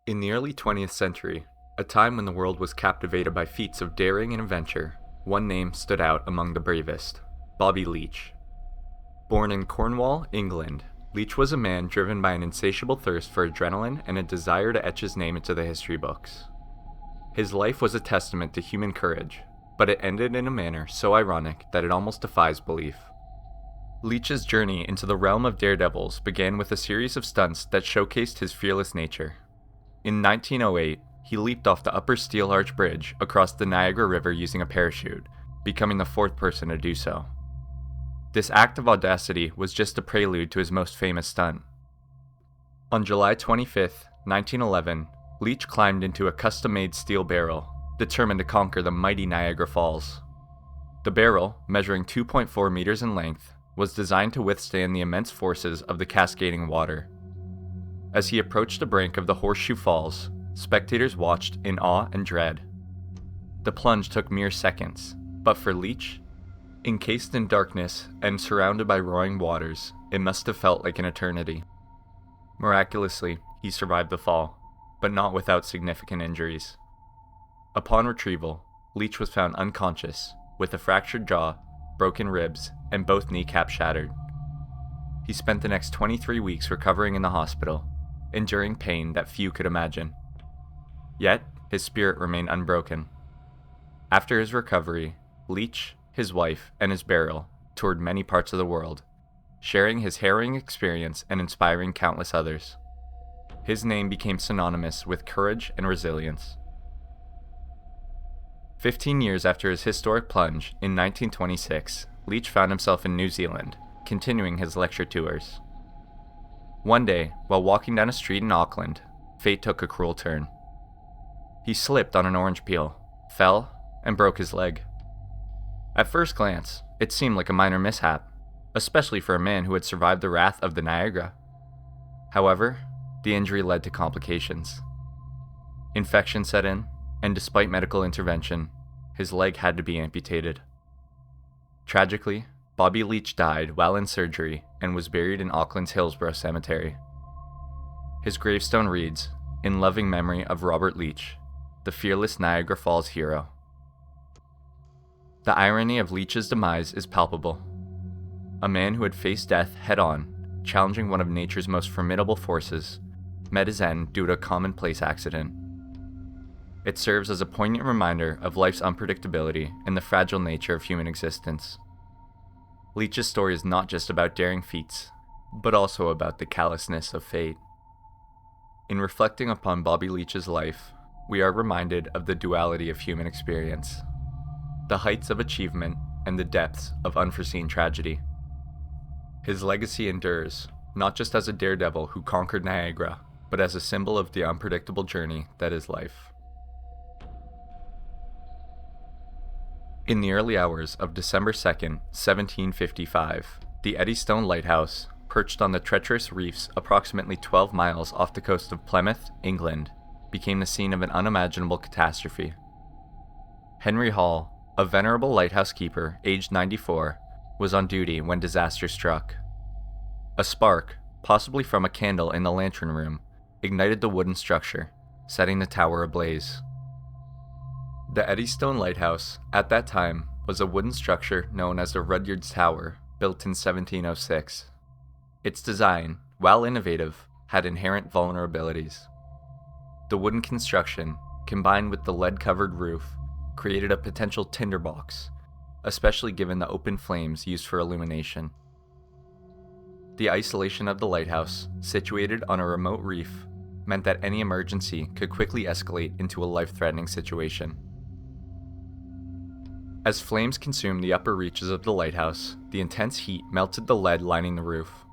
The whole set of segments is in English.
In the early 20th century, a time when the world was captivated by feats of daring and adventure, one name stood out among the bravest: Bobby Leach. Born in Cornwall, England, Leach was a man driven by an insatiable thirst for adrenaline and a desire to etch his name into the history books. His life was a testament to human courage, but it ended in a manner so ironic that it almost defies belief. Leach's journey into the realm of daredevils began with a series of stunts that showcased his fearless nature. In 1908, he leaped off the Upper Steel Arch Bridge across the Niagara River using a parachute, becoming the fourth person to do so. This act of audacity was just a prelude to his most famous stunt. On July 25, 1911, Leach climbed into a custom-made steel barrel, determined to conquer the mighty Niagara Falls. The barrel, measuring 2.4 meters in length, was designed to withstand the immense forces of the cascading water. As he approached the brink of the Horseshoe Falls, spectators watched in awe and dread. The plunge took mere seconds, but for Leach, encased in darkness and surrounded by roaring waters, it must have felt like an eternity. Miraculously, he survived the fall, but not without significant injuries. Upon retrieval, Leach was found unconscious, with a fractured jaw, broken ribs, and both kneecaps shattered. He spent the next 23 weeks recovering in the hospital, enduring pain that few could imagine. Yet, his spirit remained unbroken. After his recovery, Leach, his wife, and his barrel toured many parts of the world, sharing his harrowing experience and inspiring countless others. His name became synonymous with courage and resilience. 15 years after his historic plunge, in 1926, Leach found himself in New Zealand, continuing his lecture tours. One day, while walking down a street in Auckland, fate took a cruel turn. He slipped on an orange peel, fell, and broke his leg. At first glance, it seemed like a minor mishap, especially for a man who had survived the wrath of the Niagara. However, the injury led to complications. Infection set in, and despite medical intervention, his leg had to be amputated. Tragically, Bobby Leach died while in surgery and was buried in Auckland's Hillsborough Cemetery. His gravestone reads, "In loving memory of Robert Leach, the fearless Niagara Falls hero." The irony of Leach's demise is palpable. A man who had faced death head-on, challenging one of nature's most formidable forces, met his end due to a commonplace accident. It serves as a poignant reminder of life's unpredictability and the fragile nature of human existence. Leach's story is not just about daring feats, but also about the callousness of fate. In reflecting upon Bobby Leach's life, we are reminded of the duality of human experience, the heights of achievement and the depths of unforeseen tragedy. His legacy endures, not just as a daredevil who conquered Niagara, but as a symbol of the unpredictable journey that is life. In the early hours of December 2nd, 1755, the Eddystone Lighthouse, perched on the treacherous reefs approximately 12 miles off the coast of Plymouth, England, became the scene of an unimaginable catastrophe. Henry Hall, a venerable lighthouse keeper aged 94, was on duty when disaster struck. A spark, possibly from a candle in the lantern room, ignited the wooden structure, setting the tower ablaze. The Eddystone Lighthouse, at that time, was a wooden structure known as the Rudyard's Tower, built in 1706. Its design, while innovative, had inherent vulnerabilities. The wooden construction, combined with the lead-covered roof, created a potential tinderbox, especially given the open flames used for illumination. The isolation of the lighthouse, situated on a remote reef, meant that any emergency could quickly escalate into a life-threatening situation. As flames consumed the upper reaches of the lighthouse, the intense heat melted the lead lining the roof.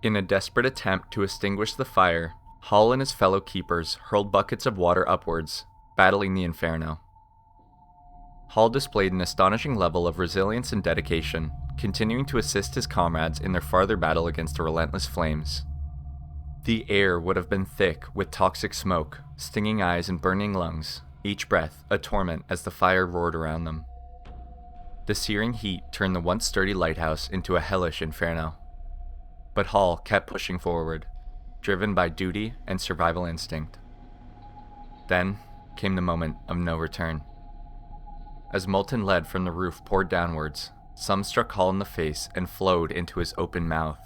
In a desperate attempt to extinguish the fire, Hall and his fellow keepers hurled buckets of water upwards, battling the inferno. Hall displayed an astonishing level of resilience and dedication, continuing to assist his comrades in their farther battle against the relentless flames. The air would have been thick with toxic smoke, stinging eyes and burning lungs, each breath a torment as the fire roared around them. The searing heat turned the once sturdy lighthouse into a hellish inferno. But Hall kept pushing forward, driven by duty and survival instinct. Then came the moment of no return. As molten lead from the roof poured downwards, some struck Hall in the face and flowed into his open mouth.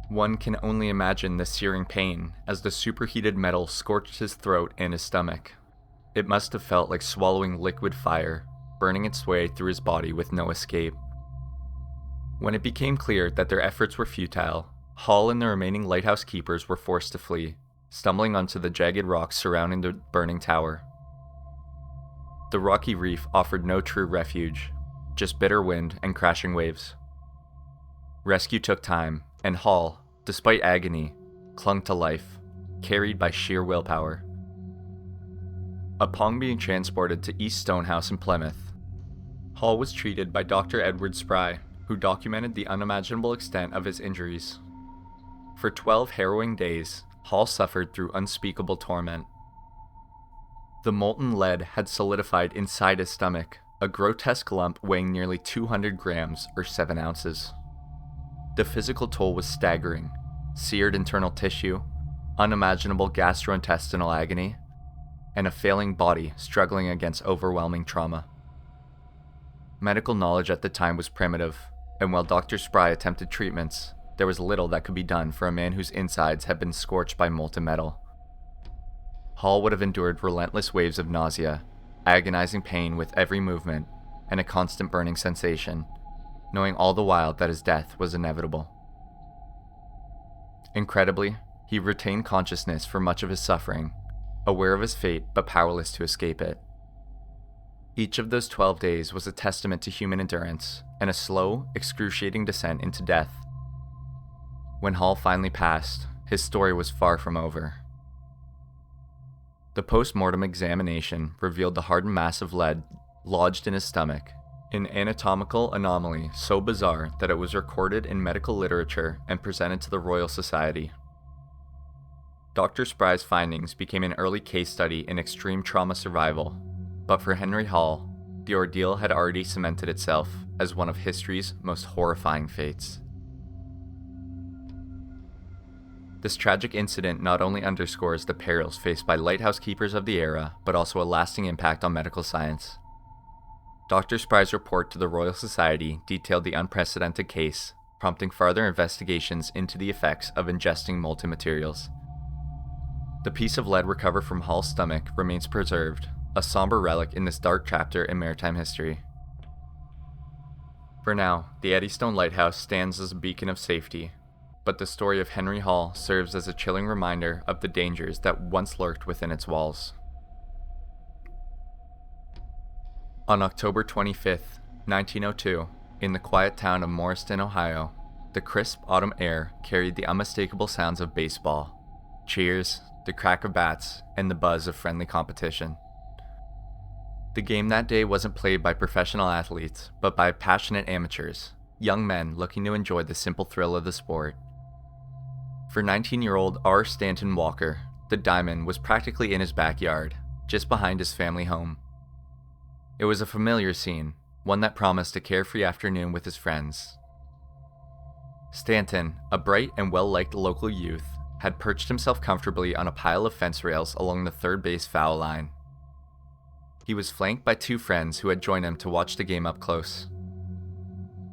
One can only imagine the searing pain as the superheated metal scorched his throat and his stomach. It must have felt like swallowing liquid fire, burning its way through his body with no escape. When it became clear that their efforts were futile, Hall and the remaining lighthouse keepers were forced to flee, stumbling onto the jagged rocks surrounding the burning tower. The rocky reef offered no true refuge, just bitter wind and crashing waves. Rescue took time, and Hall, despite agony, clung to life, carried by sheer willpower. Upon being transported to East Stonehouse in Plymouth, Hall was treated by Dr. Edward Spry, who documented the unimaginable extent of his injuries. For 12 harrowing days, Hall suffered through unspeakable torment. The molten lead had solidified inside his stomach, a grotesque lump weighing nearly 200 grams or 7 ounces. The physical toll was staggering: seared internal tissue, unimaginable gastrointestinal agony, and a failing body struggling against overwhelming trauma. Medical knowledge at the time was primitive, and while Dr. Spry attempted treatments, there was little that could be done for a man whose insides had been scorched by molten metal. Hall would have endured relentless waves of nausea, agonizing pain with every movement, and a constant burning sensation, knowing all the while that his death was inevitable. Incredibly, he retained consciousness for much of his suffering, aware of his fate but powerless to escape it. Each of those 12 days was a testament to human endurance and a slow, excruciating descent into death. When Hall finally passed, his story was far from over. The post-mortem examination revealed the hardened mass of lead lodged in his stomach, an anatomical anomaly so bizarre that it was recorded in medical literature and presented to the Royal Society. Dr. Spry's findings became an early case study in extreme trauma survival, but for Henry Hall, the ordeal had already cemented itself as one of history's most horrifying fates. This tragic incident not only underscores the perils faced by lighthouse keepers of the era, but also a lasting impact on medical science. Dr. Spry's report to the Royal Society detailed the unprecedented case, prompting further investigations into the effects of ingesting molten materials. The piece of lead recovered from Hall's stomach remains preserved, a somber relic in this dark chapter in maritime history. For now, the Eddystone Lighthouse stands as a beacon of safety, but the story of Henry Hall serves as a chilling reminder of the dangers that once lurked within its walls. On October 25th, 1902, in the quiet town of Morristown, Ohio, the crisp autumn air carried the unmistakable sounds of baseball, cheers, the crack of bats, and the buzz of friendly competition. The game that day wasn't played by professional athletes, but by passionate amateurs, young men looking to enjoy the simple thrill of the sport. For 19-year-old R. Stanton Walker, the diamond was practically in his backyard, just behind his family home. It was a familiar scene, one that promised a carefree afternoon with his friends. Stanton, a bright and well-liked local youth, had perched himself comfortably on a pile of fence rails along the third base foul line. He was flanked by 2 friends who had joined him to watch the game up close.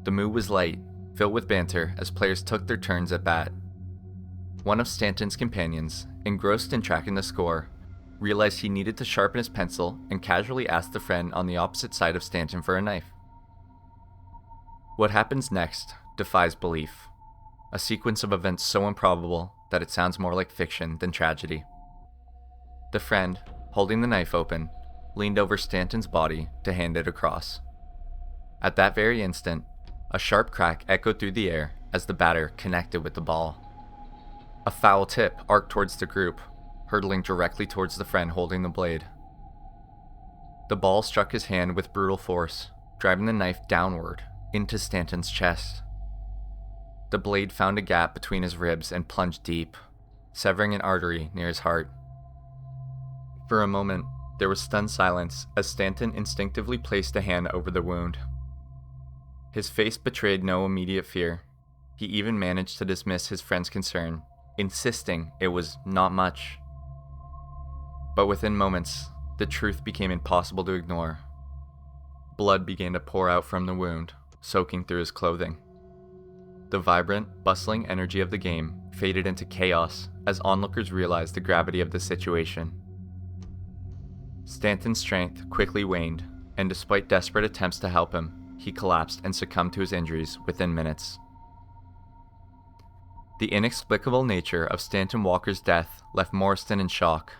The mood was light, filled with banter as players took their turns at bat. One of Stanton's companions, engrossed in tracking the score, realized he needed to sharpen his pencil and casually asked the friend on the opposite side of Stanton for a knife. What happens next defies belief, a sequence of events so improbable that it sounds more like fiction than tragedy. The friend, holding the knife open, leaned over Stanton's body to hand it across. At that very instant, a sharp crack echoed through the air as the batter connected with the ball. A foul tip arced towards the group, hurtling directly towards the friend holding the blade. The ball struck his hand with brutal force, driving the knife downward into Stanton's chest. The blade found a gap between his ribs and plunged deep, severing an artery near his heart. For a moment, there was stunned silence as Stanton instinctively placed a hand over the wound. His face betrayed no immediate fear. He even managed to dismiss his friend's concern, insisting it was not much. But within moments, the truth became impossible to ignore. Blood began to pour out from the wound, soaking through his clothing. The vibrant, bustling energy of the game faded into chaos as onlookers realized the gravity of the situation. Stanton's strength quickly waned, and despite desperate attempts to help him, he collapsed and succumbed to his injuries within minutes. The inexplicable nature of Stanton Walker's death left Morriston in shock.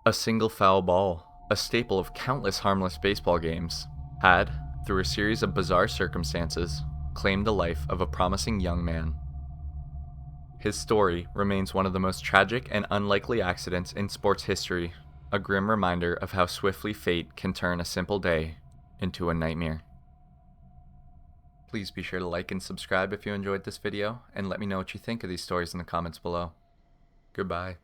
A single foul ball, a staple of countless harmless baseball games, had, through a series of bizarre circumstances, claimed the life of a promising young man. His story remains one of the most tragic and unlikely accidents in sports history, a grim reminder of how swiftly fate can turn a simple day into a nightmare. Please be sure to like and subscribe if you enjoyed this video, and let me know what you think of these stories in the comments below. Goodbye.